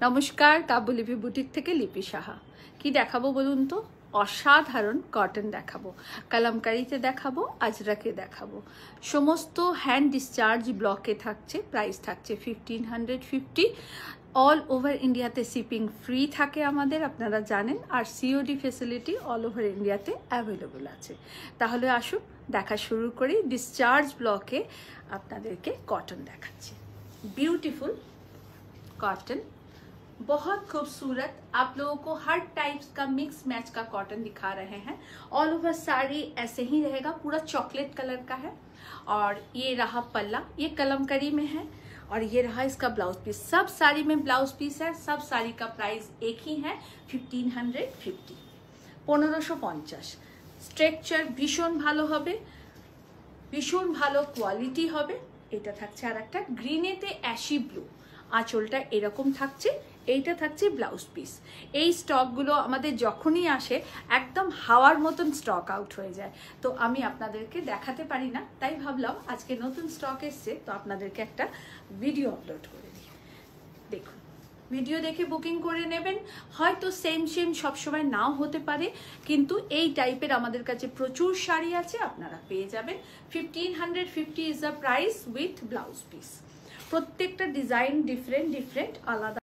নমস্কার, কাব্যলিপি বুটিক থেকে লিপি সাহা। কি দেখাবো বলুন তো? অসাধারণ কটন দেখাবো, কালামকারিতে দেখাবো, আজরাকে দেখাবো। সমস্ত হ্যান্ড ডিসচার্জ ব্লকে থাকছে। প্রাইস থাকছে 1550। অল ওভার ইন্ডিয়াতে শিপিং ফ্রি থাকে আমাদের, আপনারা জানেন। আর সিওডি ফেসিলিটি অল ওভার ইন্ডিয়াতে অ্যাভেলেবল আছে। তাহলে আসুন দেখা শুরু করি। ডিসচার্জ ব্লকে আপনাদেরকে কটন দেখাচ্ছি। ब्यूटीफुल कॉटन, बहुत खूबसूरत। आप लोगों को हर टाइप्स का मिक्स मैच का कॉटन दिखा रहे हैं। ऑल ओवर साड़ी ऐसे ही रहेगा, पूरा चॉकलेट कलर का है। और ये रहा पल्ला, ये कलमकारी में है। और ये रहा इसका ब्लाउज पीस। सब साड़ी में ब्लाउज पीस है। सब साड़ी का प्राइस एक ही है, 1550, 1550। स्ट्रेकचार भीषण भालो होबे, भीषण भालो क्वालिटी होबे। এটা থাকছে আর একটা গ্রিনেতে অ্যাশি ব্লু, আঁচলটা এরকম থাকছে। এইটা থাকছে ব্লাউজ পিস। এই স্টকগুলো আমাদের যখনই আসে একদম হাওয়ার মতন স্টক আউট হয়ে যায়, তো আমি আপনাদেরকে দেখাতে পারি না। তাই ভাবলাম আজকে নতুন স্টক এসছে, তো আপনাদেরকে একটা ভিডিও আপলোড করে দিই। দেখুন, ভিডিও দেখে বুকিং করে নেবেন। হয়তো সেম সবসময় নাও হতে পারে, কিন্তু এই টাইপের আমাদের কাছে প্রচুর শাড়ি আছে, আপনারা পেয়ে যাবেন। 1550 is the price with blouse piece. প্রত্যেকটা ডিজাইন ডিফারেন্ট আলাদা।